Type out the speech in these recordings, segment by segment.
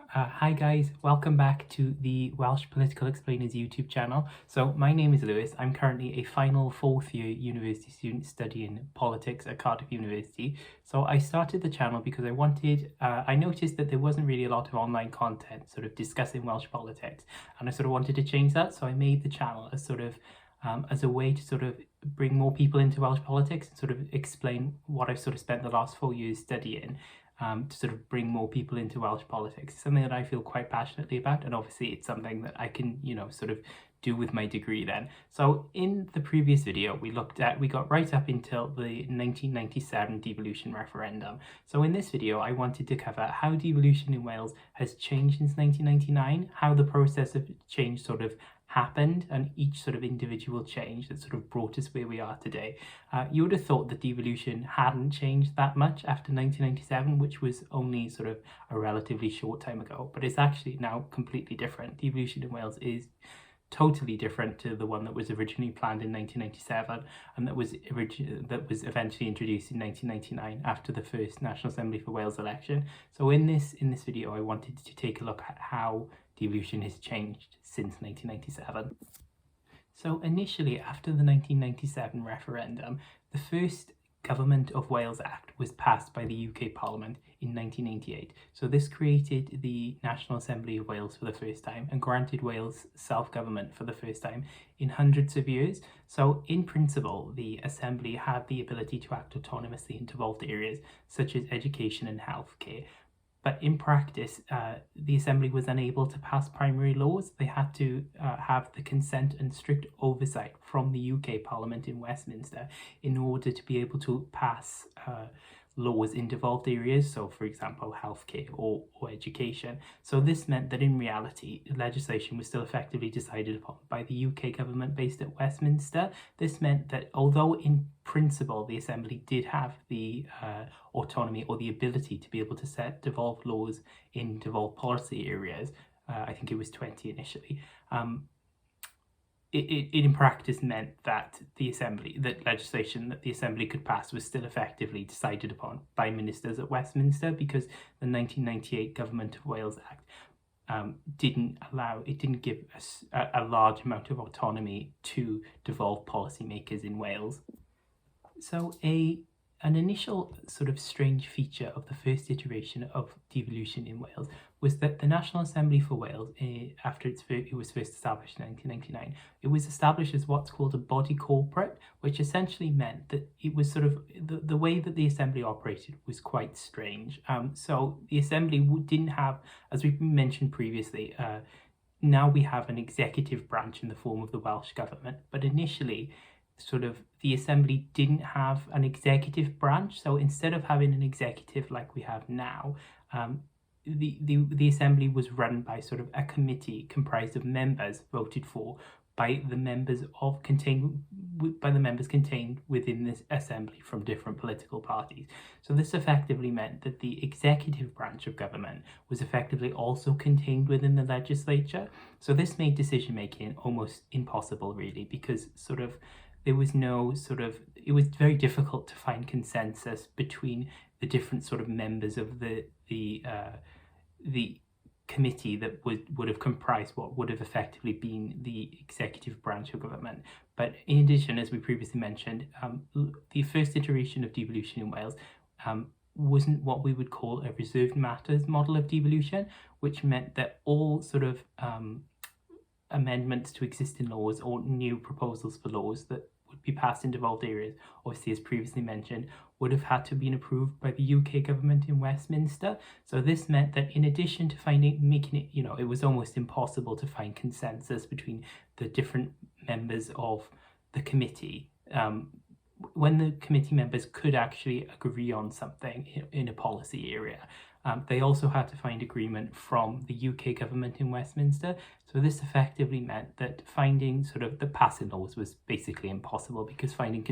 Hi guys, welcome back to the Welsh Political Explainers YouTube channel. So my name is Lewis. I'm currently a final fourth year university student studying politics at Cardiff University. So I started the channel because I noticed that there wasn't really a lot of online content sort of discussing Welsh politics, and I sort of wanted to change that. So I made the channel as a way to sort of bring more people into Welsh politics and sort of explain what I've sort of spent the last 4 years studying. To sort of bring more people into Welsh politics. It's something that I feel quite passionately about, and obviously it's something that I can, sort of do with my degree then. So in the previous video, we got right up until the 1997 devolution referendum. So in this video, I wanted to cover how devolution in Wales has changed since 1999, how the process of change sort of happened, and each sort of individual change that sort of brought us where we are today. You would have thought that devolution hadn't changed that much after 1997, which was only sort of a relatively short time ago, but it's actually now completely different. Devolution in Wales is totally different to the one that was originally planned in 1997 and that was eventually introduced in 1999 after the first National Assembly for Wales election. So in this video, I wanted to take a look at how devolution has changed since 1997. So initially, after the 1997 referendum, the first Government of Wales Act was passed by the UK Parliament in 1988. So this created the National Assembly of Wales for the first time and granted Wales self-government for the first time in hundreds of years. So in principle, the Assembly had the ability to act autonomously in devolved areas such as education and healthcare. But in practice, the Assembly was unable to pass primary laws. They had to have the consent and strict oversight from the UK Parliament in Westminster in order to be able to pass laws in devolved areas, so for example healthcare or education. So this meant that in reality legislation was still effectively decided upon by the UK government based at Westminster. This meant that although in principle the Assembly did have the autonomy or the ability to be able to set devolved laws in devolved policy areas, I think it was 20 initially, it in practice meant that legislation that the Assembly could pass was still effectively decided upon by ministers at Westminster, because the 1998 Government of Wales Act didn't give a large amount of autonomy to devolved policymakers in Wales. So an initial sort of strange feature of the first iteration of devolution in Wales was that the National Assembly for Wales, after it was first established in 1999, it was established as what's called a body corporate, which essentially meant that it was sort of the way that the Assembly operated was quite strange. So the Assembly didn't have, as we mentioned previously, now we have an executive branch in the form of the Welsh Government, but initially sort of the Assembly didn't have an executive branch. So instead of having an executive like we have now, the Assembly was run by sort of a committee comprised of members voted for by the members contained within this Assembly from different political parties. So this effectively meant that the executive branch of government was effectively also contained within the legislature. So this made decision making almost impossible, really, because it was very difficult to find consensus between the different sort of members of the committee that would have comprised what would have effectively been the executive branch of government. But in addition, as we previously mentioned, the first iteration of devolution in Wales wasn't what we would call a reserved matters model of devolution, which meant that all sort of amendments to existing laws or new proposals for laws that would be passed in devolved areas, obviously as previously mentioned, would have had to be approved by the UK government in Westminster. So this meant that in addition to making it, it was almost impossible to find consensus between the different members of the committee. When the committee members could actually agree on something in a policy area, they also had to find agreement from the UK government in Westminster. So this effectively meant that finding sort of the passing laws was basically impossible, because finding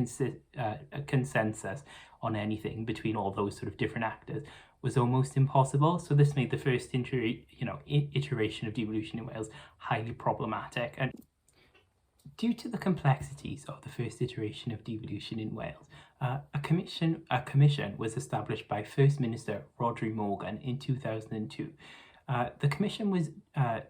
a consensus on anything between all those sort of different actors was almost impossible. So this made the first iteration of devolution in Wales highly problematic. And due to the complexities of the first iteration of devolution in Wales, a commission was established by First Minister Rhodri Morgan in 2002. The Commission was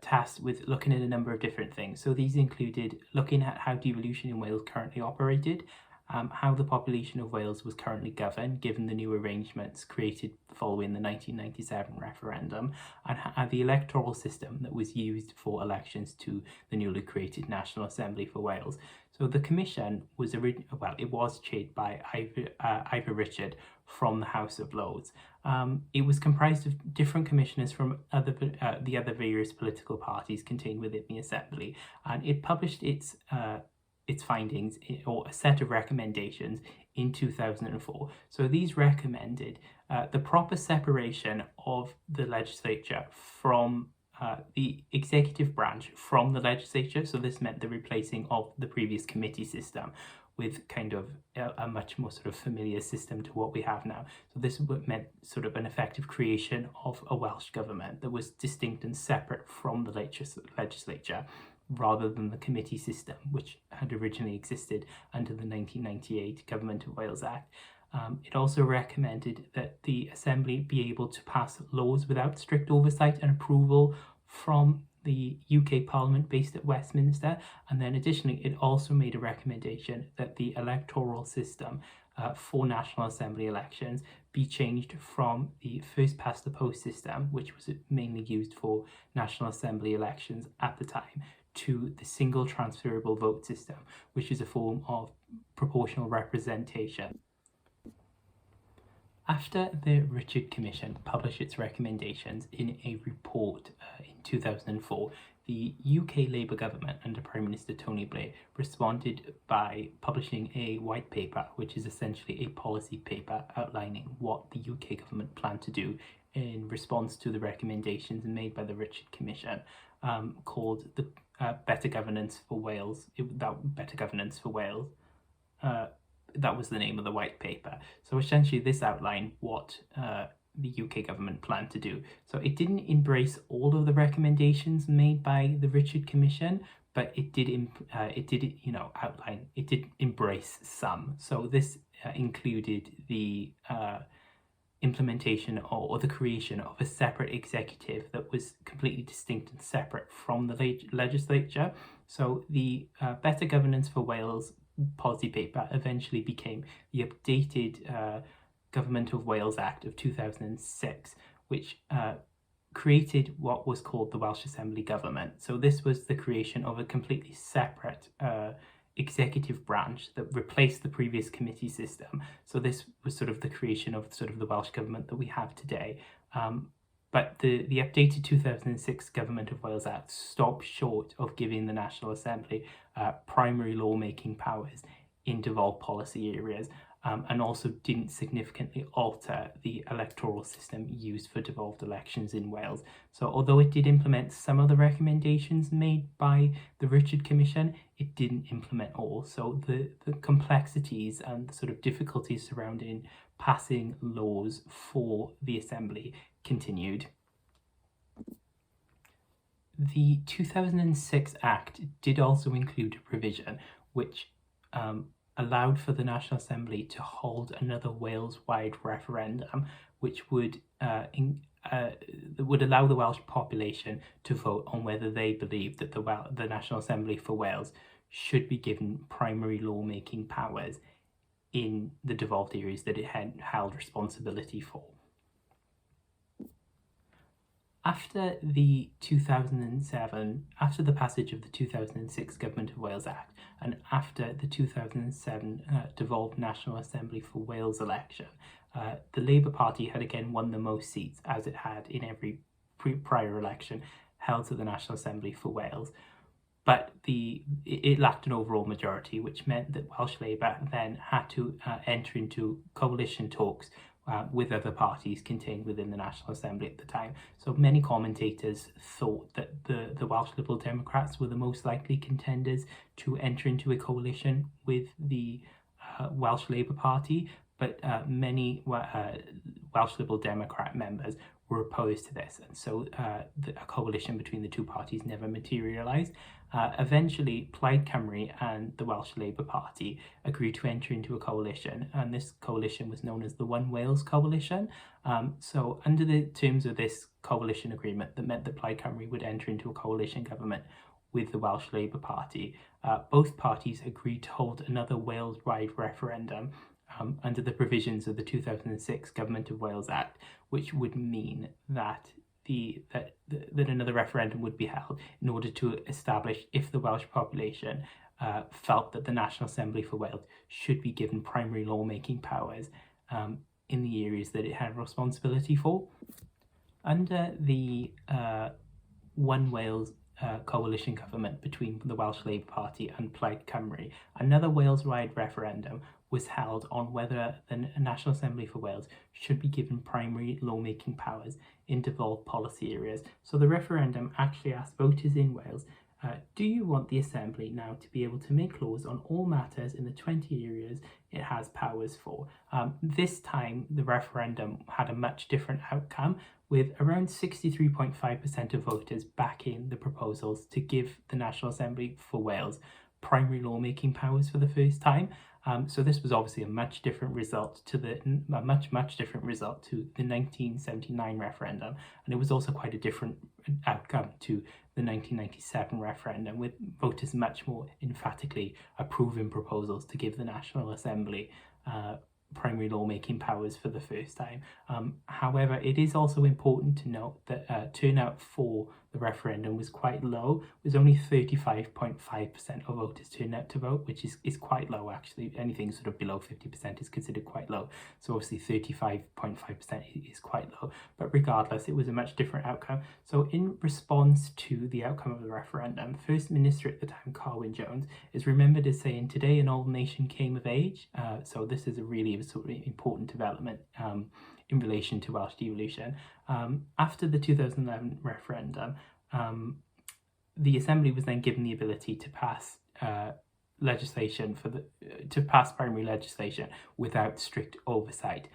tasked with looking at a number of different things. So these included looking at how devolution in Wales currently operated, how the population of Wales was currently governed given the new arrangements created following the 1997 referendum, and how the electoral system that was used for elections to the newly created National Assembly for Wales. So the Commission was it was chaired by Ivor Richard from the House of Lords. It was comprised of different commissioners from the other various political parties contained within the Assembly, and it published its findings, or a set of recommendations, in 2004. So these recommended the proper separation of the legislature from the executive branch from the legislature. So this meant the replacing of the previous committee system with kind of a much more sort of familiar system to what we have now. So this meant sort of an effective creation of a Welsh government that was distinct and separate from the legislature, rather than the committee system, which had originally existed under the 1998 Government of Wales Act. It also recommended that the Assembly be able to pass laws without strict oversight and approval from the UK Parliament based at Westminster. And then additionally, it also made a recommendation that the electoral system for National Assembly elections be changed from the first past the post system, which was mainly used for National Assembly elections at the time, to the single transferable vote system, which is a form of proportional representation. After the Richard Commission published its recommendations in a report in 2004, the UK Labour government under Prime Minister Tony Blair responded by publishing a white paper, which is essentially a policy paper outlining what the UK government planned to do in response to the recommendations made by the Richard Commission, called the Better Governance for Wales. Better Governance for Wales. That was the name of the white paper. So essentially this outlined what the UK government planned to do. So it didn't embrace all of the recommendations made by the Richard Commission, but it did embrace some. So this included the implementation or the creation of a separate executive that was completely distinct and separate from the legislature. So the Better Governance for Wales policy paper eventually became the updated Government of Wales Act of 2006, which created what was called the Welsh Assembly Government. So this was the creation of a completely separate executive branch that replaced the previous committee system. So this was sort of the creation of sort of the Welsh government that we have today. But the updated 2006 Government of Wales Act stopped short of giving the National Assembly primary lawmaking powers in devolved policy areas, and also didn't significantly alter the electoral system used for devolved elections in Wales. So although it did implement some of the recommendations made by the Richard Commission, it didn't implement all. So the complexities and the sort of difficulties surrounding passing laws for the Assembly continued. The 2006 Act did also include a provision which allowed for the National Assembly to hold another Wales-wide referendum, which would allow the Welsh population to vote on whether they believed that the National Assembly for Wales should be given primary lawmaking powers in the devolved areas that it had held responsibility for. After the passage of the 2006 Government of Wales Act, and after the 2007 devolved National Assembly for Wales election, the Labour Party had again won the most seats, as it had in every prior election held to the National Assembly for Wales. But it lacked an overall majority, which meant that Welsh Labour then had to enter into coalition talks with other parties contained within the National Assembly at the time. So many commentators thought that the Welsh Liberal Democrats were the most likely contenders to enter into a coalition with the Welsh Labour Party, but many Welsh Liberal Democrat members were opposed to this, and so a coalition between the two parties never materialised. Eventually, Plaid Cymru and the Welsh Labour Party agreed to enter into a coalition, and this coalition was known as the One Wales Coalition. So under the terms of this coalition agreement, that meant that Plaid Cymru would enter into a coalition government with the Welsh Labour Party. Both parties agreed to hold another Wales-wide referendum under the provisions of the 2006 Government of Wales Act, which would mean that that another referendum would be held in order to establish if the Welsh population felt that the National Assembly for Wales should be given primary lawmaking powers in the areas that it had responsibility for. Under the One Wales coalition government between the Welsh Labour Party and Plaid Cymru, another Wales-wide referendum was held on whether the National Assembly for Wales should be given primary lawmaking powers in devolved policy areas. So the referendum actually asked voters in Wales, do you want the Assembly now to be able to make laws on all matters in the 20 areas it has powers for? This time the referendum had a much different outcome, with around 63.5% of voters backing the proposals to give the National Assembly for Wales primary lawmaking powers for the first time. So this was obviously a much different result to the 1979 referendum, and it was also quite a different outcome to the 1997 referendum, with voters much more emphatically approving proposals to give the National Assembly primary lawmaking powers for the first time. However, it is also important to note that turnout for the referendum was quite low. It was only 35.5% of voters turned out to vote, which is quite low actually. Anything sort of below 50% is considered quite low. So obviously 35.5% is quite low, but regardless, it was a much different outcome. So in response to the outcome of the referendum, First Minister at the time, Carwyn Jones, is remembered as saying, "Today an old nation came of age." So this is a really sort of important development in relation to Welsh devolution. After the 2011 referendum, the Assembly was then given the ability to pass legislation to pass primary legislation without strict oversight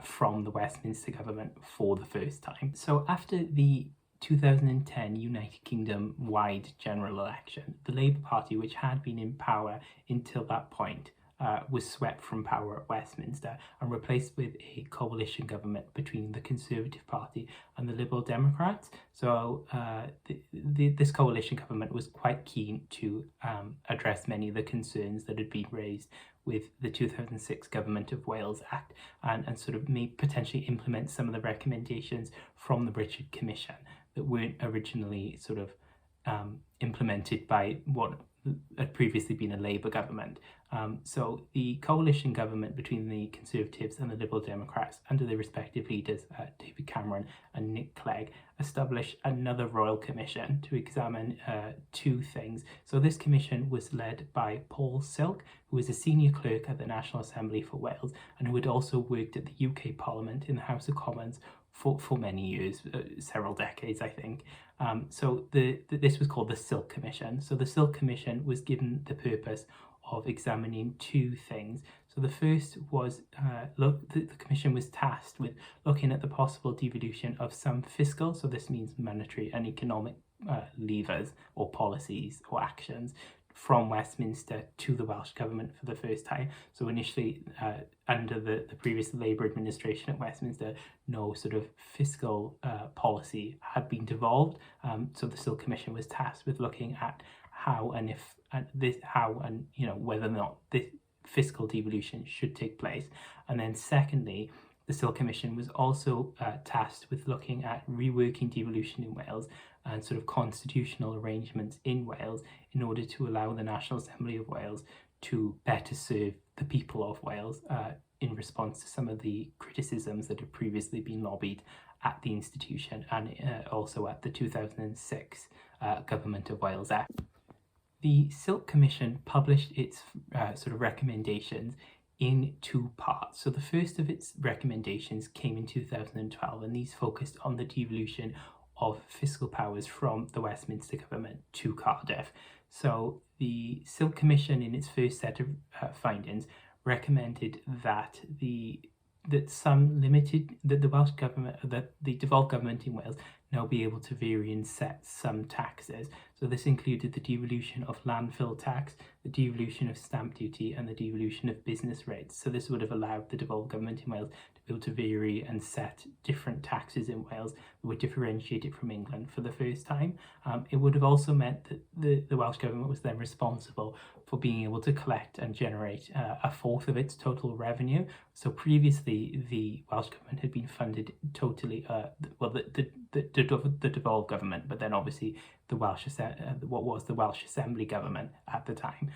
from the Westminster government for the first time. So after the 2010 United Kingdom wide general election, the Labour Party, which had been in power until that point, was swept from power at Westminster and replaced with a coalition government between the Conservative Party and the Liberal Democrats. So this coalition government was quite keen to address many of the concerns that had been raised with the 2006 Government of Wales Act, and sort of may potentially implement some of the recommendations from the Richard Commission that weren't originally sort of implemented by what had previously been a Labour government. So the coalition government between the Conservatives and the Liberal Democrats, under their respective leaders, David Cameron and Nick Clegg, established another Royal Commission to examine two things. So this commission was led by Paul Silk, who was a senior clerk at the National Assembly for Wales, and who had also worked at the UK Parliament in the House of Commons for many years, several decades, I think. So this was called the Silk Commission. So the Silk Commission was given the purpose of examining two things. So the first was, the Commission was tasked with looking at the possible devolution of some fiscal, so this means monetary and economic levers or policies or actions, from Westminster to the Welsh Government for the first time. So initially, under the previous Labour administration at Westminster, no sort of fiscal policy had been devolved. So the Silk Commission was tasked with looking at how and whether or not this fiscal devolution should take place. And then secondly, the Silk Commission was also tasked with looking at reworking devolution in Wales and sort of constitutional arrangements in Wales in order to allow the National Assembly of Wales to better serve the people of Wales in response to some of the criticisms that had previously been lobbied at the institution and also at the 2006 Government of Wales Act. The Silk Commission published its sort of recommendations in two parts. So the first of its recommendations came in 2012, and these focused on the devolution of fiscal powers from the Westminster government to Cardiff. So the Silk Commission, in its first set of findings, recommended that the that the Welsh government, that the devolved government in Wales now be able to vary and set some taxes. So this included the devolution of landfill tax, the devolution of stamp duty, and the devolution of business rates. So this would have allowed the devolved government in Wales to be able to vary and set different taxes in Wales that would differentiate it from England for the first time. It would have also meant that the Welsh government was then responsible for being able to collect and generate a fourth of its total revenue. So previously, the Welsh government had been funded totally, the devolved government, but then obviously the what was the Welsh Assembly government at the time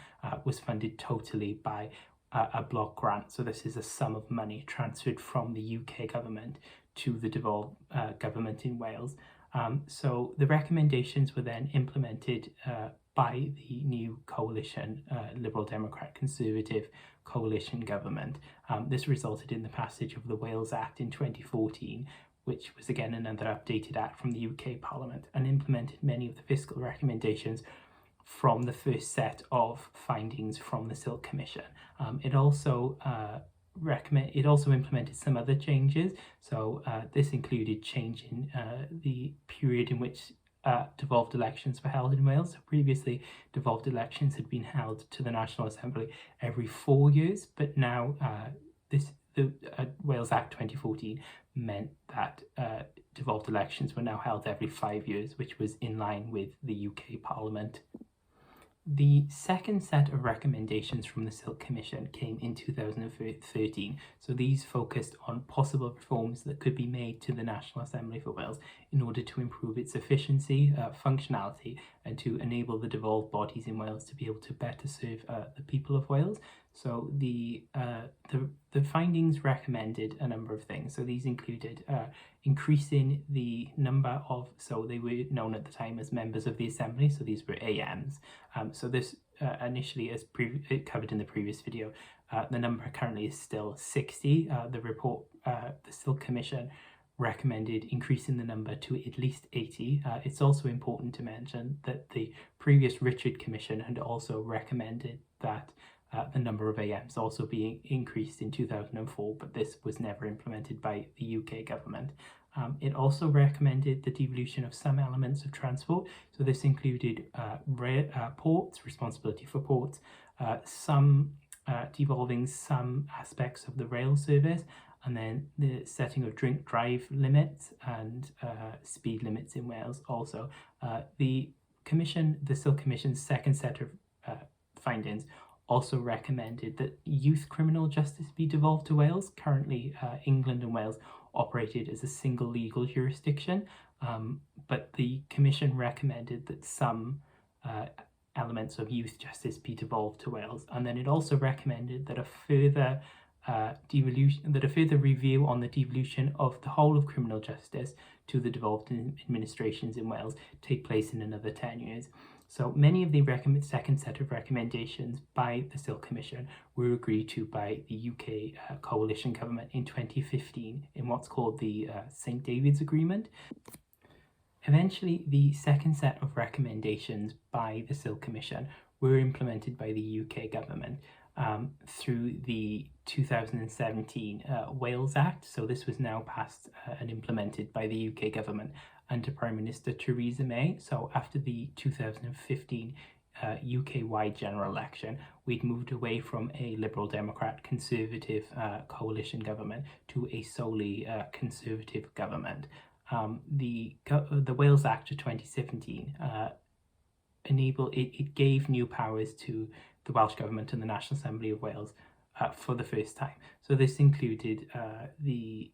was funded totally by a block grant. So this is a sum of money transferred from the UK government to the devolved government in Wales. So the recommendations were then implemented by the new coalition, Liberal Democrat Conservative coalition government. This resulted in the passage of the Wales Act in 2014, which was again another updated act from the UK Parliament, and implemented many of the fiscal recommendations from the first set of findings from the Silk Commission. It also implemented some other changes. So this included changing the period in which devolved elections were held in Wales. So previously, devolved elections had been held to the National Assembly every 4 years, but now the Wales Act 2014 meant that devolved elections were now held every 5 years, which was in line with the UK Parliament. The second set of recommendations from the Silk Commission came in 2013, so these focused on possible reforms that could be made to the National Assembly for Wales in order to improve its efficiency, functionality, and to enable the devolved bodies in Wales to be able to better serve the people of Wales. So the findings recommended a number of things. So these included increasing the number of, so they were known at the time as members of the Assembly, so these were AMs. So this initially, as covered in the previous video, the number currently is still 60. The report, the Silk Commission recommended increasing the number to at least 80. It's also important to mention that the previous Richard Commission had also recommended that the number of AMs also be increased in 2004, but this was never implemented by the UK government. It also recommended the devolution of some elements of transport. So this included ports, responsibility for ports, devolving some aspects of the rail service, and then the setting of drink drive limits and speed limits in Wales also. The Silk Commission's second set of findings also recommended that youth criminal justice be devolved to Wales. Currently, England and Wales operated as a single legal jurisdiction, but the Commission recommended that some elements of youth justice be devolved to Wales. And then it also recommended that a further review on the devolution of the whole of criminal justice to the devolved administrations in Wales take place in another 10 years. So many of the second set of recommendations by the Silk Commission were agreed to by the UK coalition government in 2015 in what's called the St David's Agreement. Eventually, the second set of recommendations by the Silk Commission were implemented by the UK government through the 2017 Wales Act. So this was now passed and implemented by the UK government under Prime Minister Theresa May. So after the 2015 UK-wide general election, we'd moved away from a Liberal Democrat Conservative coalition government to a solely Conservative government. The Wales Act of 2017 it gave new powers to the Welsh Government and the National Assembly of Wales for the first time. So this included the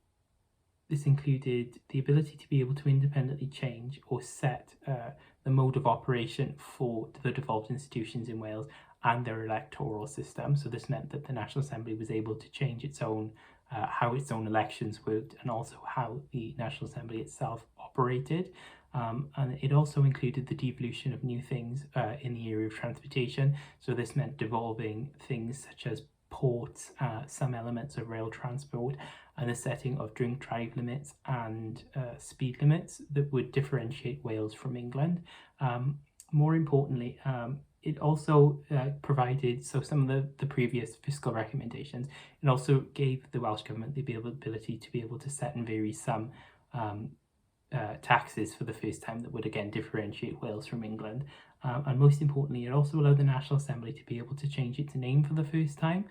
ability to be able to independently change or set the mode of operation for the devolved institutions in Wales and their electoral system. So this meant that the National Assembly was able to change its own how its own elections worked, and also how the National Assembly itself operated. And it also included the devolution of new things in the area of transportation. So this meant devolving things such as ports, some elements of rail transport, and the setting of drink drive limits and speed limits that would differentiate Wales from England. More importantly, it also provided, so some of the previous fiscal recommendations, it also gave the Welsh Government the ability to be able to set and vary some taxes for the first time that would again differentiate Wales from England. And most importantly, it also allowed the National Assembly to be able to change its name for the first time.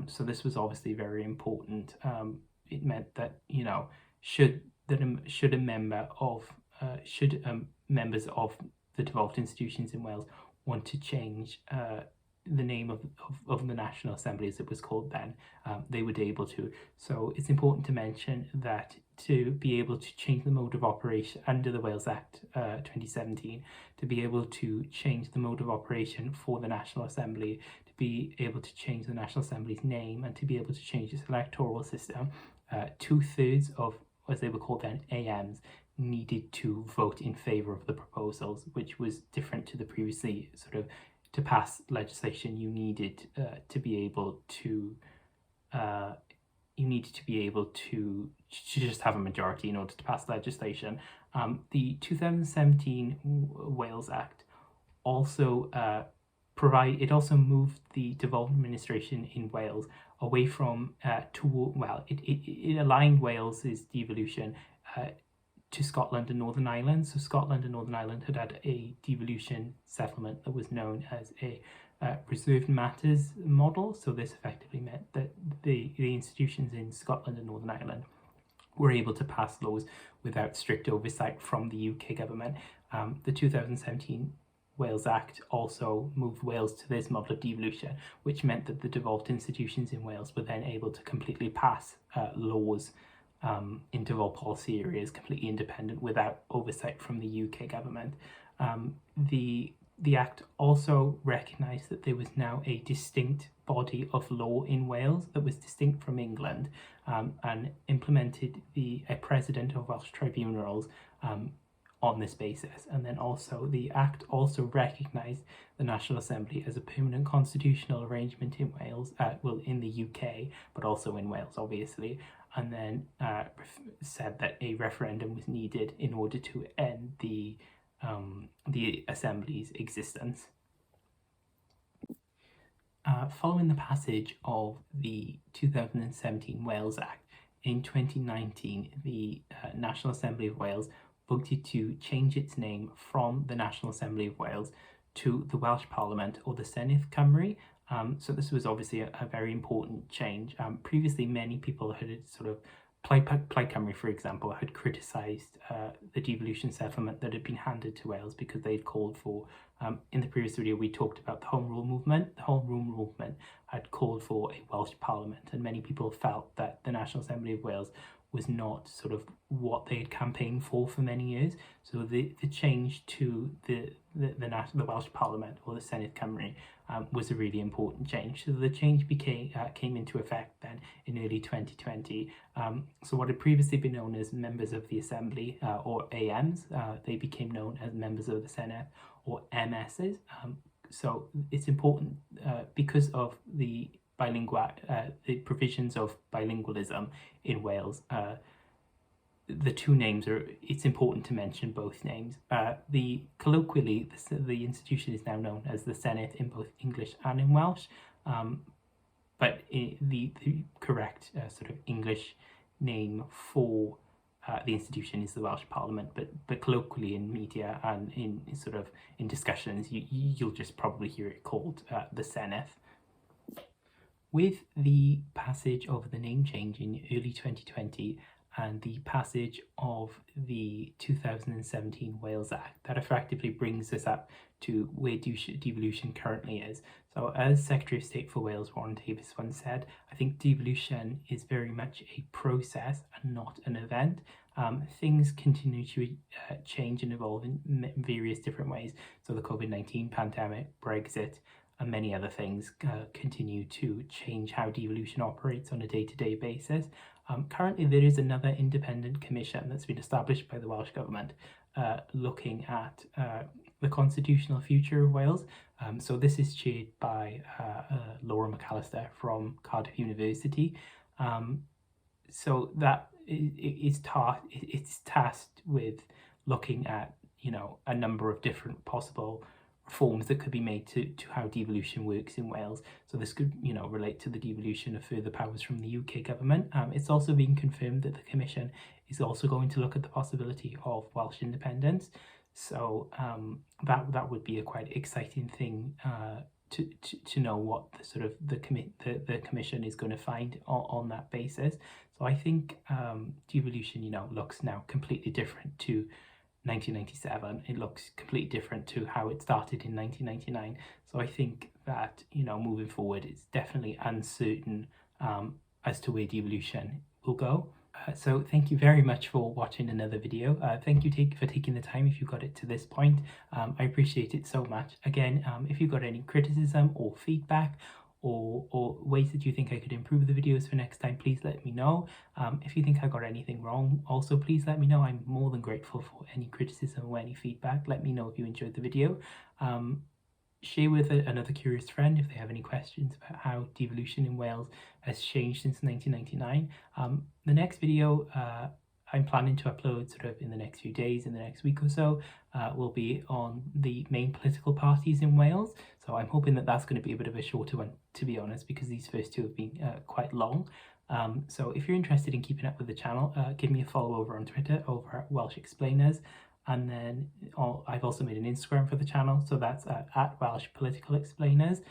So this was obviously very important. It meant that, you know, should members of the devolved institutions in Wales want to change the name of the National Assembly, as it was called then, they would be able to. So it's important to mention that to be able to change the mode of operation under the Wales Act 2017, to be able to change the mode of operation for the National Assembly, to be able to change the National Assembly's name, and to be able to change its electoral system, 2/3 of, as they were called then, AMs, needed to vote in favour of the proposals, which was different to the previously sort of, to pass legislation you needed to be able to just have a majority in order to pass legislation. The 2017 Wales Act also moved the devolved administration in Wales away from it aligned Wales's devolution to Scotland and Northern Ireland. So Scotland and Northern Ireland had a devolution settlement that was known as a reserved matters model. So this effectively meant that the institutions in Scotland and Northern Ireland were able to pass laws without strict oversight from the UK government. The 2017 Wales Act also moved Wales to this model of devolution, which meant that the devolved institutions in Wales were then able to completely pass laws in devolved policy areas completely independent without oversight from the UK government. The Act also recognised that there was now a distinct body of law in Wales that was distinct from England, and implemented a president of Welsh tribunals on this basis. And then also the Act also recognised the National Assembly as a permanent constitutional arrangement in Wales, in the UK, but also in Wales, obviously, and then said that a referendum was needed in order to end the Assembly's existence. Following the passage of the 2017 Wales Act, in 2019, the National Assembly of Wales voted to change its name from the National Assembly of Wales to the Welsh Parliament, or the Senedd Cymru. So this was obviously a very important change. Previously, many people had sort of, Plaid Cymru, for example, had criticised the devolution settlement that had been handed to Wales because they'd called for, in the previous video we talked about the Home Rule movement. The Home Rule movement had called for a Welsh Parliament, and many people felt that the National Assembly of Wales was not sort of what they had campaigned for many years. So the change to the Welsh Parliament, or the Senedd Cymru, was a really important change. So the change came into effect then in early 2020. So what had previously been known as members of the Assembly, or AMs, they became known as members of the Senedd, or MSs. So it's important because of the the provisions of bilingualism in Wales. The two names it's important to mention both names. Colloquially, the institution is now known as the Senedd in both English and in Welsh, but the correct sort of English name for the institution is the Welsh Parliament, but colloquially in media and in discussions, you'll just probably hear it called the Senedd. With the passage of the name change in early 2020 and the passage of the 2017 Wales Act, that effectively brings us up to where devolution currently is. So as Secretary of State for Wales, Warren Davies, once said, I think devolution is very much a process and not an event. Things continue to change and evolve in various different ways. So the COVID-19 pandemic, Brexit, and many other things continue to change how devolution operates on a day-to-day basis. Currently, there is another independent commission that's been established by the Welsh Government looking at the constitutional future of Wales. So this is chaired by Laura McAllister from Cardiff University. So that it's tasked with looking at, a number of different possible reforms that could be made to how devolution works in Wales. So this could, relate to the devolution of further powers from the UK government. It's also been confirmed that the Commission is also going to look at the possibility of Welsh independence. So that would be a quite exciting thing to know what the sort of the Commission is going to find on that basis. So I think devolution, looks now completely different to 1997. It looks completely different to how it started in 1999. So I think that, moving forward, it's definitely uncertain as to where devolution will go. So thank you very much for watching another video. Thank you for taking the time if you got it to this point. I appreciate it so much. Again, if you've got any criticism or feedback or ways that you think I could improve the videos for next time, please let me know. If you think I got anything wrong, also please let me know. I'm more than grateful for any criticism or any feedback. Let me know if you enjoyed the video. Share with another curious friend if they have any questions about how devolution in Wales has changed since 1999. The next video I'm planning to upload sort of in the next few days, in the next week or so, will be on the main political parties in Wales. So I'm hoping that that's going to be a bit of a shorter one, to be honest, because these first two have been quite long. So if you're interested in keeping up with the channel, give me a follow over on Twitter over at Welsh Explainers. And then I've also made an Instagram for the channel, so that's at Welsh Political Explainers.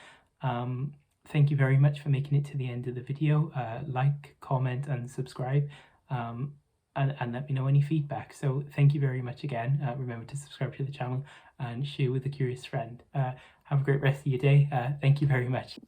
Thank you very much for making it to the end of the video. Like, comment and subscribe, and let me know any feedback. So thank you very much again. Remember to subscribe to the channel and share with a curious friend. Have a great rest of your day. Thank you very much.